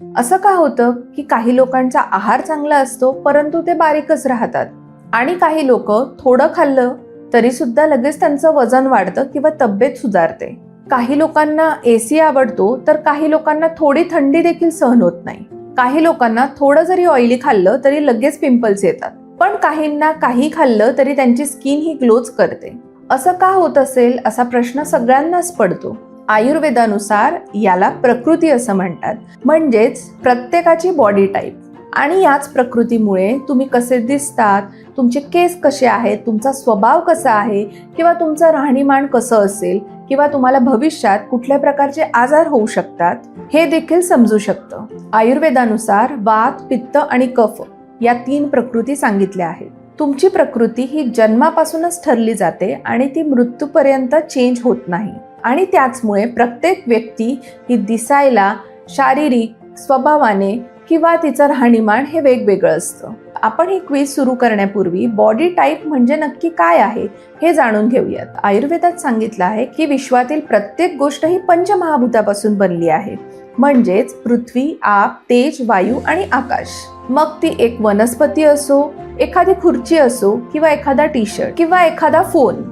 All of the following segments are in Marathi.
असं का होतं की काही लोकांचा आहार चांगला असतो परंतु ते बारीकच राहतात आणि काही लोक थोडं खाल्लं तरी सुद्धा लगेच त्यांचं वजन वाढतं किंवा तब्येत सुधारते. काही लोकांना एसी आवडतो तर काही लोकांना थोडी थंडी देखील सहन होत नाही. काही लोकांना थोडं जरी ऑइली खाल्लं तरी लगेच पिंपल्स येतात. पण काहींना काही खाल्लं तरी त्यांची स्किन ही ग्लोच करते. असं का होत असेल असा प्रश्न सगळ्यांनाच पडतो. आयुर्वेदानुसार याला प्रकृती असं म्हणतात, म्हणजेच प्रत्येकाची बॉडी टाईप. आणि याच प्रकृतीमुळे तुम्ही कसे दिसतात, तुमचे केस कसे आहेत, तुमचा स्वभाव कसा आहे किंवा तुमचं राहणीमान कसं असेल किंवा तुम्हाला भविष्यात कुठल्या प्रकारचे आजार होऊ शकतात हे देखील समजू शकतं. आयुर्वेदानुसार वात, पित्त आणि कफ या 3 प्रकृती सांगितल्या आहेत. तुमची प्रकृती ही जन्मापासूनच ठरली जाते आणि ती मृत्यूपर्यंत चेंज होत नाही. आणि त्याचमुळे प्रत्येक व्यक्ती ही दिसायला, शारीरिक स्वभावाने किंवा तिचं राहणीमान हे वेगवेगळं असतं. आपण ही क्विज सुरू करण्यापूर्वी बॉडी टाईप म्हणजे नक्की काय आहे हे जाणून घेऊयात. आयुर्वेदात सांगितलं आहे की विश्वातील प्रत्येक गोष्ट ही पंचमहाभूतापासून बनली आहे, म्हणजेच पृथ्वी, आप, तेज, वायू आणि आकाश. मग ती एक वनस्पती असो, एखादी खुर्ची असो किंवा एखादा टी शर्ट किंवा एखादा फोन.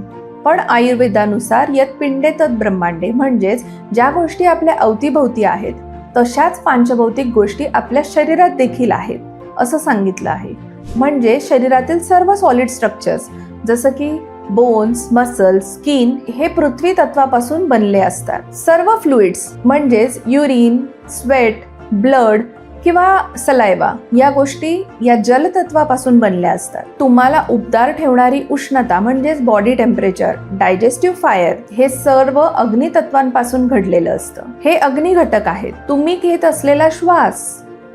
पण आयुर्वेदानुसार यत पिंडे तत ब्रह्मांडे, म्हणजेच ज्या गोष्टी आपल्या अवतीभोवती आहेत तशाच पांचभौतिक गोष्टी आपल्या शरीरात देखील आहेत असं सांगितलं आहे. म्हणजे शरीरातील सर्व सॉलिड स्ट्रक्चर्स जसं की बोन्स, मसल्स, स्किन हे पृथ्वी तत्वापासून बनले असतात. सर्व फ्लुइड्स म्हणजेच युरिन, स्वेट, ब्लड किंवा सलायवा या गोष्टी या जलतत्वापासून बनल्या असतात. तुम्हाला उबदार ठेवणारी उष्णता म्हणजेच बॉडी टेम्परेचर, डायजेस्टिव्ह फायर हे सर्व अग्नितत्वांपासून घडलेलं असतं. हे अग्नी घटक आहेत. तुम्ही घेत असलेला श्वास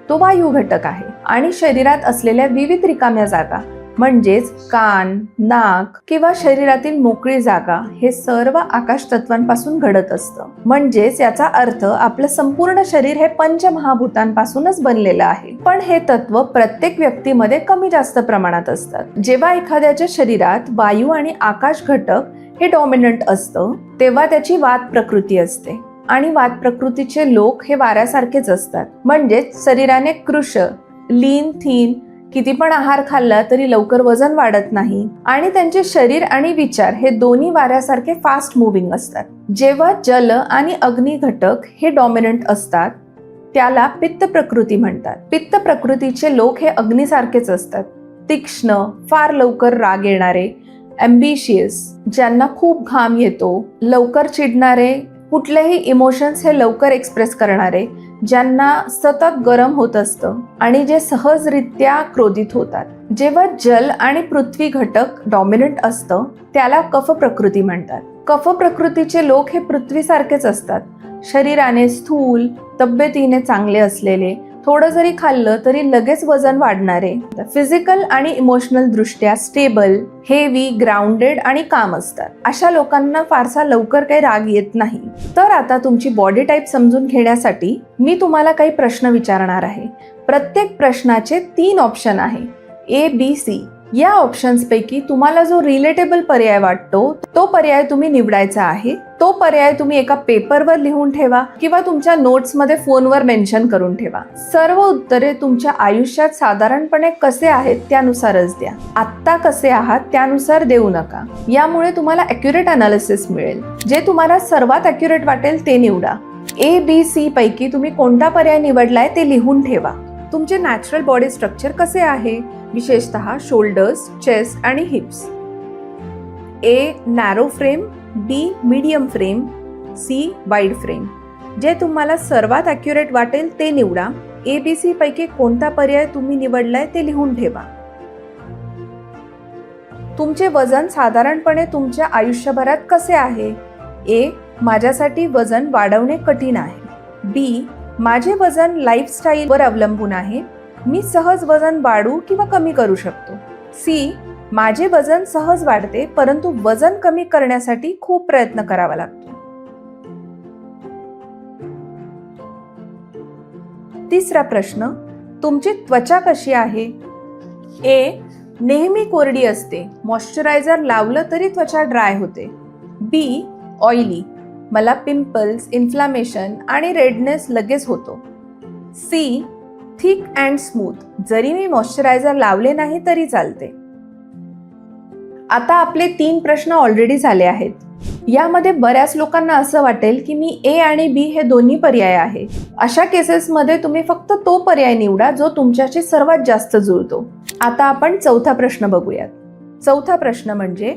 तो वायू घटक आहे. आणि शरीरात असलेल्या विविध रिकाम्या जागा म्हणजेच कान, नाक किंवा शरीरातील मोकळी जागा हे सर्व आकाश तत्वांपासून घडत असतं. म्हणजेच याचा अर्थ आपलं संपूर्ण शरीर हे पंचमहाभूतांपासूनच बनलेलं आहे. पण हे तत्व प्रत्येक व्यक्तीमध्ये कमी जास्त प्रमाणात असतात. जेव्हा एखाद्याच्या शरीरात वायू आणि आकाश घटक हे डॉमिनंट असतं तेव्हा त्याची वात प्रकृती असते. आणि वात प्रकृतीचे लोक हे वाऱ्यासारखेच असतात. म्हणजेच शरीराने कृश, लीन, थीन किती पण आहार खाल्ला तरी लवकर वजन वाढत नाही आणि त्यांचे शरीर आणि विचार हे दोन्ही वाऱ्यासारखे फास्ट मुव्हिंग असतात. जेव्हा जल आणि अग्नी घटक हे डॉमिनंट असतात त्याला पित्त प्रकृती म्हणतात. पित्त प्रकृतीचे लोक हे अग्नीसारखेच असतात. तीक्ष्ण, फार लवकर राग येणारे, ॲम्बिशियस, ज्यांना खूप घाम येतो, लवकर चिडणारे, कुठलेही इमोशन्स हे लवकर एक्सप्रेस करणारे, ज्यांना सतत गरम होत असतं आणि जे सहजरित्या क्रोधित होतात. जेव्हा जल आणि पृथ्वी घटक डॉमिनंट असतं त्याला कफ प्रकृती म्हणतात. कफ प्रकृतीचे लोक हे पृथ्वीसारखेच असतात. शरीराने स्थूल, तब्येतीने चांगले असलेले, थोडं जरी खाल्लं तरी लगेच वजन वाढणारे, फिजिकल आणि इमोशनल दृष्ट्या स्टेबल, हेवी, ग्राउंडेड आणि काम असतात. अशा लोकांना फारसा लवकर काही राग येत नाही. तर आता तुमची बॉडी टाईप समजून घेण्यासाठी मी तुम्हाला काही प्रश्न विचारणार आहे. प्रत्येक प्रश्नाचे 3 ऑप्शन आहे, ए, बी, सी. या ऑप्शन्स पैकी तुम्हाला जो रिलेटेबल पर्याय वाटतो तो पर्याय तुम्ही निवडायचा आहे. तो पर्याय तुम्ही एका पेपरवर लिहून ठेवा किंवा तुमच्या नोट्समध्ये फोनवर मेन्शन करून ठेवा. सर्व उत्तरे तुमच्या आयुष्यात साधारणपणे कसे आहेत त्यानुसारच द्या. आत्ता कसे आहात त्यानुसार देऊ नका. यामुळे तुम्हाला ॲक्युरेट अनालिसिस मिळेल. जे तुम्हाला सर्वात ॲक्युरेट वाटेल ते निवडा. ए, बी, सी पैकी तुम्ही कोणता पर्याय निवडलाय ते लिहून ठेवा. तुमचे नॅचरल बॉडी स्ट्रक्चर कसे आहे, विशेषतः शोल्डर्स, चेस्ट आणि hips. A, narrow frame, B, medium frame, C, wide frame. जे तुम्हाला सर्वात ॲक्युरेट वाटेल ते निवडा. ए, बी, सी पैकी कोणता पर्याय तुम्ही निवडलाय ते लिहून ठेवा. तुमचे वजन साधारणपणे तुमच्या आयुष्यभरात कसे आहे. ए, माझ्यासाठी वजन वाढवणे कठीण आहे. बी, माझे वजन लाईफस्टाईलवर अवलंबून आहे, मी सहज वजन वाढू किंवा कमी करू शकतो. सी, माझे वजन सहज वाढते परंतु वजन कमी करण्यासाठी खूप प्रयत्न करावा लागतो. तिसरा प्रश्न, तुमची त्वचा कशी आहे. ए, नेहमी कोरडी असते, मॉइश्चरायझर लावलं तरी त्वचा ड्राय होते. बी, ऑइली, मला पिंपल्स, इन्फ्लामेशन आणि रेडनेस लगेच होतो. सी, थिक अँड स्मूथ, जरी मी मॉइश्चरायझर लावले नाही तरी चालते. आता आपले 3 प्रश्न ऑलरेडी झाले आहेत. यामध्ये बऱ्याच लोकांना असं वाटेल की मी ए आणि बी हे दोन्ही पर्याय आहे. अशा केसेसमध्ये तुम्ही फक्त तो पर्याय निवडा जो तुमच्याशी सर्वात जास्त जुळतो. आता आपण चौथा प्रश्न बघूयात. चौथा प्रश्न म्हणजे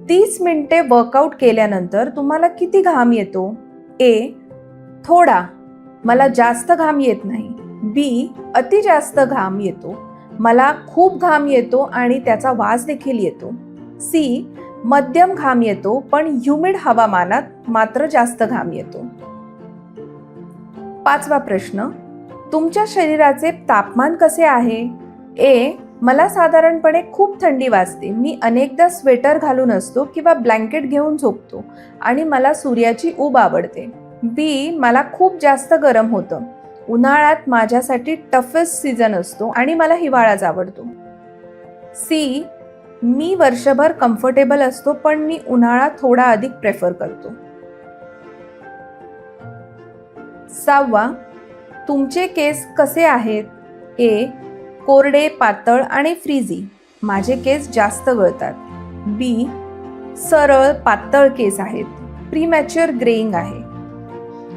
30 मिनिटे वर्कआउट केल्यानंतर तुम्हाला किती घाम येतो? ए, थोडा, मला जास्त घाम येत नाही. बी, अति जास्त घाम येतो, मला खूप घाम येतो आणि त्याचा वास देखील येतो. सी, मध्यम घाम येतो पण ह्युमिड हवामानात मात्र जास्त घाम येतो. पाचवा प्रश्न, तुमच्या शरीराचे तापमान कसे आहे? ए, मला साधारणपणे खूप थंडी वाजते, मी अनेकदा स्वेटर घालून असतो किंवा ब्लँकेट घेऊन झोपतो आणि मला सूर्याची ऊब आवडते. बी, मला खूप जास्त गरम होतं, उन्हाळ्यात माझ्यासाठी टफेस्ट सीझन असतो आणि मला हिवाळाच आवडतो. सी, मी वर्षभर कम्फर्टेबल असतो पण मी उन्हाळा थोडा अधिक प्रेफर करतो. सहावा, तुमचे केस कसे आहेत? ए, कोरडे, पातळ आणि फ्रीझी, माझे केस जास्त गळतात. बी, सरळ पातळ केस आहेत, प्रीमॅच्युअर ग्रेइंग आहे,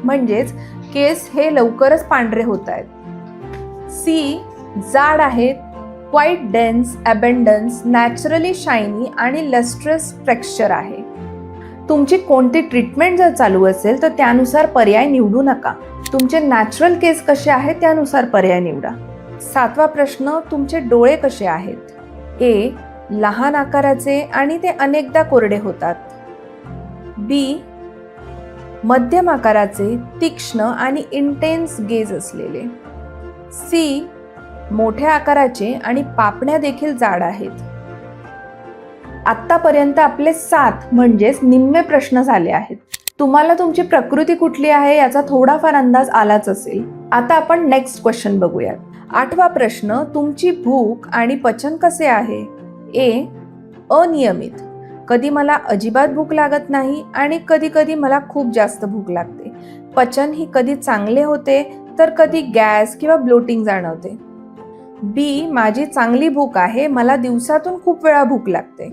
म्हणजेच केस हे लवकरच पांढरे होत आहेत. सी, जाड आहेत, quite dense, abundance, naturally shiny आणि लस्ट्रस टेक्स्चर आहे. तुमची कोणती ट्रीटमेंट जर चालू असेल तर त्यानुसार पर्याय निवडू नका. तुमचे नॅचरल केस कसे आहेत त्यानुसार पर्याय निवडा. सातवा प्रश्न, तुमचे डोळे कसे आहेत? ए, लहान आकाराचे आणि ते अनेकदा कोरडे होतात. बी, मध्यम आकाराचे, तीक्ष्ण आणि इंटेन्स गेज असलेले. सी, मोठ्या आकाराचे आणि पापण्या देखील जाड आहेत. आत्तापर्यंत आपले 7 म्हणजेच निम्मे प्रश्न झाले आहेत. तुम्हाला तुमची प्रकृती कुठली आहे याचा थोडाफार अंदाज आलाच असेल. आता आपण नेक्स्ट क्वेश्चन बघूयात. 8वा प्रश्न, तुमची भूक आणि पचन कसे आहे? ए, अनियमित, कधी मला अजिबात भूक लागत नाही आणि कधी कधी मला खूप जास्त भूक लागते. पचन ही कधी चांगले होते तर कधी गॅस किंवा ब्लोटिंग जाणवते. बी, माझी चांगली भूक आहे, मला दिवसातून खूप वेळा भूक लागते.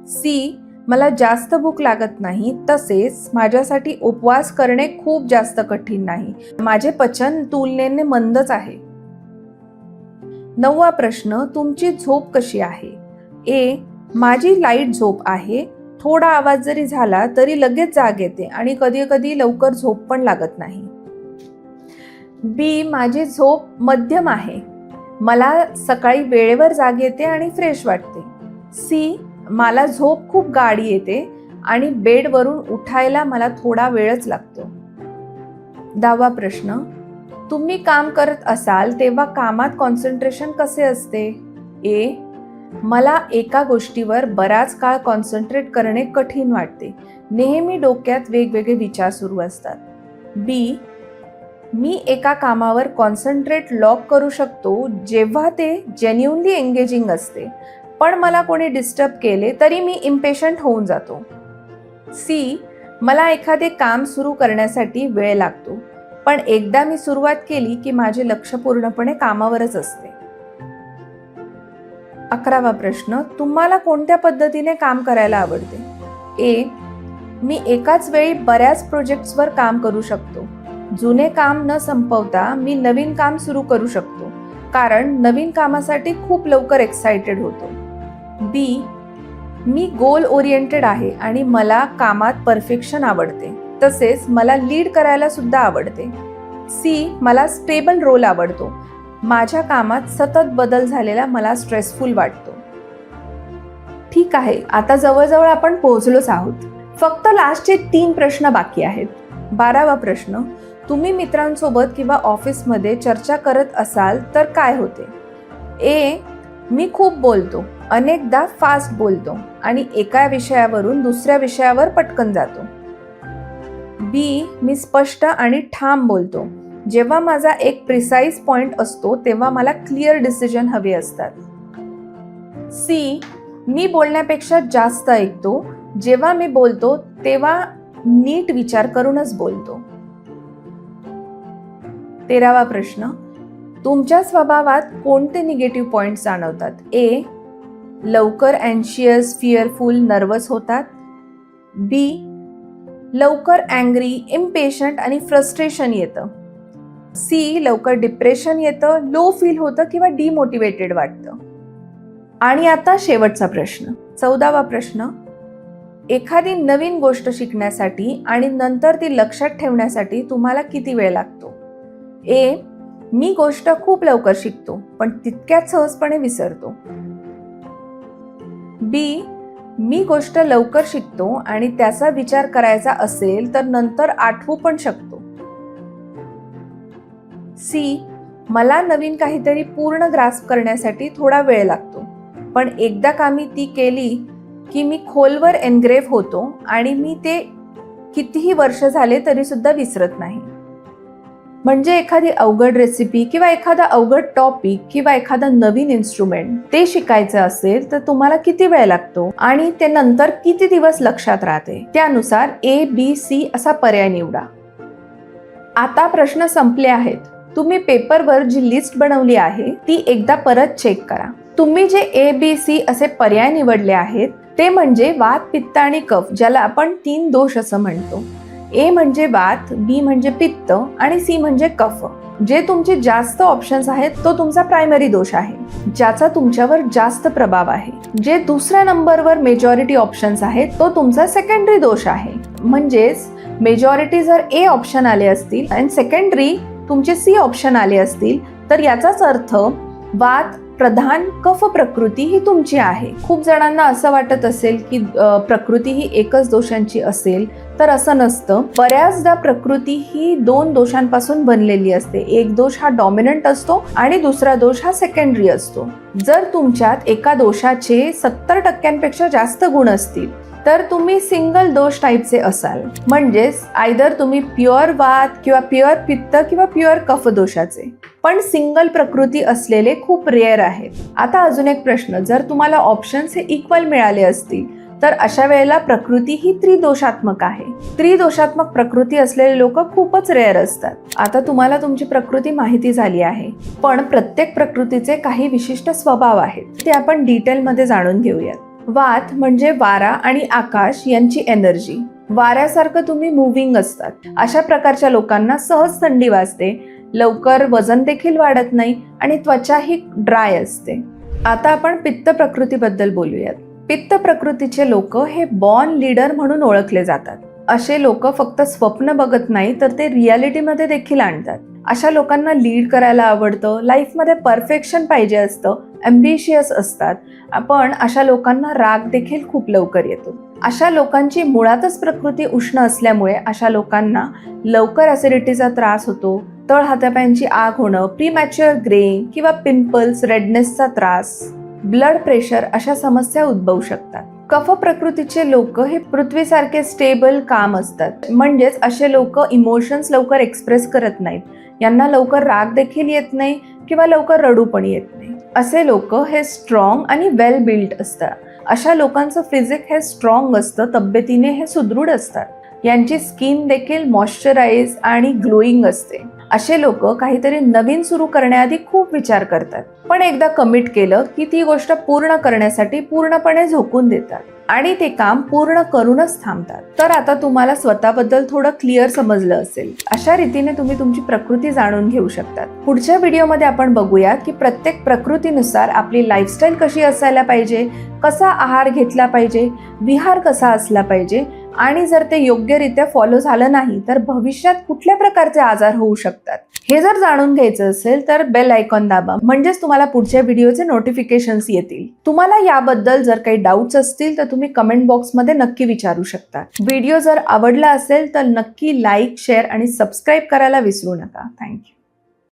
सी, मला जास्त भूक लागत नाही, तसेच माझ्यासाठी उपवास करणे खूप जास्त कठीण नाही, माझे पचन तुलनेने मंदच आहे. 9वा प्रश्न, तुमची झोप कशी आहे? ए, माझी लाईट झोप आहे, थोडा आवाज जरी झाला तरी लगेच जाग येते आणि कधी कधी लवकर झोप पण लागत नाही. बी, माझी झोप मध्यम आहे, मला सकाळी वेळेवर जाग येते आणि फ्रेश वाटते. सी, मला झोप खूप गाढ येते आणि बेडवरून उठायला मला थोडा वेळच लागतो. 10वा प्रश्न, तुम्ही काम करत असाल तेव्हा कामात कॉन्सन्ट्रेशन कसे असते? ए, मला एका गोष्टीवर बराच काळ कॉन्सन्ट्रेट करणे कठीण वाटते, नेहमी डोक्यात वेगवेगळे विचार सुरू असतात. बी, मी एका कामावर कॉन्सन्ट्रेट लॉक करू शकतो जेव्हा ते जेन्युइनली एंगेजिंग असते, पण मला कोणी डिस्टर्ब केले तरी मी इम्पेशंट होऊन जातो. सी, मला एखादे काम सुरू करण्यासाठी वेळ लागतो, पण एकदा मी सुरुवात केली की माझे लक्ष पूर्णपणे कामावरच असते. 11वा प्रश्न, तुम्हाला कोणत्या पद्धतीने काम करायला आवडते? ए, मी एकाच वेळी बऱ्याच प्रोजेक्ट्सवर काम करू शकतो, जुने काम न संपवता मी नवीन काम सुरू करू शकतो, कारण नवीन कामासाठी खूप लवकर एक्साइटेड होतो. बी, मी गोल ओरिएंटेड आहे आणि मला कामात परफेक्शन आवडते, तसेच मला लीड करायला सुद्धा आवडते. सी, मला स्टेबल रोल आवडतो, माझ्या कामात सतत बदल झालेला मला स्ट्रेसफुल वाटतो. ठीक आहे, आता जवळजवळ आपण पोहोचलोच आहोत. फक्त लास्टचे 3 प्रश्न बाकी आहेत. 12वा प्रश्न, तुम्ही मित्रांसोबत किंवा ऑफिसमध्ये चर्चा करत असाल तर काय होते? ए, मी खूप बोलतो, अनेकदा फास्ट बोलतो आणि एका विषयावरून दुसऱ्या विषयावर पटकन जातो. बी, मी स्पष्ट आणि ठाम बोलतो, जेव्हा माझा एक प्रिसाइज पॉइंट असतो तेव्हा मला क्लिअर डिसिजन हवे असतात. सी, मी बोलण्यापेक्षा जास्त ऐकतो, जेव्हा मी बोलतो तेव्हा नीट विचार करूनच बोलतो. 13वा प्रश्न, तुमच्या स्वभावात कोणते निगेटिव्ह पॉइंट्स जाणवतात? ए, लवकर अँशियस, फिअरफुल, नर्वस होतात. बी, लवकर अँग्री, इम्पेशंट आणि फ्रस्ट्रेशन येतं. सी, लवकर डिप्रेशन येतं, लो फील होतं किंवा डिमोटिवेटेड वाटतं. आणि आता शेवटचा प्रश्न, 14वा प्रश्न. एखादी नवीन गोष्ट शिकण्यासाठी आणि नंतर ती लक्षात ठेवण्यासाठी तुम्हाला किती वेळ लागतो? ए, मी गोष्ट खूप लवकर शिकतो पण तितक्याच सहजपणे विसरतो. बी, मी गोष्ट लवकर शिकतो आणि त्याचा विचार करायचा असेल तर नंतर आठवू पण शकतो. सी, मला नवीन काहीतरी पूर्ण ग्रास्प करण्यासाठी थोडा वेळ लागतो पण एकदा का मी ती केली की मी खोलवर एनग्रेव्ह होतो आणि मी ते कितीही वर्ष झाले तरी सुद्धा विसरत नाही. म्हणजे एखादी अवघड रेसिपी किंवा एखादा अवघड टॉपिक किंवा एखादा नवीन इन्स्ट्रुमेंट ते शिकायचं असेल तर तुम्हाला किती वेळ लागतो आणि ते नंतर किती दिवस लक्षात राहते, त्यानुसार ए, बी, सी असा पर्याय निवडा. आता प्रश्न संपले आहेत. तुम्ही पेपरवर जी लिस्ट बनवली आहे ती एकदा परत चेक करा. तुम्ही जे ए, बी, सी असे पर्याय निवडले आहेत ते म्हणजे वात, पित्त आणि कफ, ज्याला आपण 3 दोष असं म्हणतो. ए म्हणजे वात, बी म्हणजे पित्त आणि सी म्हणजे कफ. जे तुमचे जास्त ऑप्शन्स आहेत तो तुमचा प्रायमरी दोष आहे, ज्याचा तुमच्यावर जास्त प्रभाव आहे. जे दुसऱ्या नंबरवर मेजॉरिटी ऑप्शन्स आहेत तो तुमचा सेकंडरी दोष आहे. म्हणजेच मेजॉरिटी जर ए ऑप्शन आले असतील आणि सेकंडरी तुमचे सी ऑप्शन आले असतील तर याचाच अर्थ वात प्रधान कफ प्रकृती ही तुमची आहे. खूप जणांना असं वाटत असेल की प्रकृती ही एकच दोषांची असेल, तर असं नसतं. बऱ्याचदा प्रकृती ही 2 दोषांपासून बनलेली असते. एक दोष हा डॉमिनंट असतो आणि दुसरा दोष हा सेकंडरी असतो. जर तुमच्यात एका दोषाचे 70% जास्त गुण असतील तर तुम्ही सिंगल दोष टाईपचे असाल. म्हणजेच आयदर तुम्ही प्युअर वात किंवा प्युअर पित्त किंवा प्युअर कफ दोषाचे. पण सिंगल प्रकृती असलेले खूप रेअर आहेत. आता अजून एक प्रश्न, जर तुम्हाला ऑप्शन्स हे इक्वल मिळाले असतील तर अशा वेळेला प्रकृती ही त्रिदोषात्मक आहे. त्रिदोषात्मक प्रकृती असलेले लोक खूपच रेअर असतात. आता तुम्हाला तुमची प्रकृती माहिती झाली आहे, पण प्रत्येक प्रकृतीचे काही विशिष्ट स्वभाव आहेत ते आपण डिटेलमध्ये जाणून घेऊयात. वात म्हणजे वारा आणि आकाश यांची एनर्जी. वाऱ्यासारखं तुम्ही मुव्हिंग असतात. अशा प्रकारच्या लोकांना सहज थंडी वाजते, लवकर वजन देखील वाढत नाही आणि त्वचा ही ड्राय असते. आता आपण पित्त प्रकृतीबद्दल बोलूयात. पित्त प्रकृतीचे लोक हे बॉर्न लीडर म्हणून ओळखले जातात. असे लोक फक्त स्वप्न बघत नाही तर ते रियालिटीमध्ये देखील आणतात. अशा लोकांना लीड करायला आवडतं, लाईफमध्ये परफेक्शन पाहिजे असतं, ॲम्बिशियस असतात. पण अशा लोकांना राग देखील खूप लवकर येतो. अशा लोकांची मुळातच प्रकृती उष्ण असल्यामुळे अशा लोकांना लवकर ॲसिडिटीचा त्रास होतो, तळ हातापायांची आग होणं, प्रीमॅच्युअर ग्रेइंग किंवा पिंपल्स, रेडनेसचा त्रास, ब्लड प्रेशर अशा समस्या उद्भवू शकतात. कफ प्रकृतीचे लोक हे पृथ्वीसारखे स्टेबल, काम असतात. म्हणजेच असे लोक इमोशन्स लवकर एक्सप्रेस करत नाहीत. यांना लवकर राग देखील येत नाही किंवा लवकर रडू पण येत नाही. असे लोक हे स्ट्रॉंग आणि वेल बिल्ट असतात. अशा लोकांचं फिजिक हे स्ट्रॉंग असतं, तब्येतीने हे सुदृढ असतात. यांची स्किन देखील मॉइश्चराइज आणि ग्लोईंग असते. असे लोक काहीतरी नवीन सुरू करण्याआधी खूप विचार करतात, पण एकदा कमिट केलं की ती गोष्ट पूर्ण करण्यासाठी पूर्णपणे झोकून देतात आणि ते काम पूर्ण करूनच थांबतात. तर आता तुम्हाला स्वतःबद्दल थोडं क्लिअर समजलं असेल. अशा रीतीने तुम्ही तुमची प्रकृती जाणून घेऊ शकतात. पुढच्या व्हिडिओमध्ये आपण बघूया की प्रत्येक प्रकृतीनुसार आपली लाईफस्टाईल कशी असायला पाहिजे, कसा आहार घेतला पाहिजे, विहार कसा असला पाहिजे आणि जर ते योग्यरित्या फॉलो झालं नाही तर भविष्यात कुठल्या प्रकारचे आजार होऊ शकतात. हे जर जाणून घ्यायचं असेल तर बेल आयकॉन दाबा, म्हणजेच तुम्हाला पुढच्या व्हिडिओचे नोटिफिकेशन्स येतील. तुम्हाला याबद्दल जर काही डाऊट्स असतील तर तुम्ही कमेंट बॉक्समध्ये नक्की विचारू शकता. व्हिडिओ जर आवडला असेल तर नक्की लाईक, शेअर आणि सबस्क्राईब करायला विसरू नका. थँक्यू.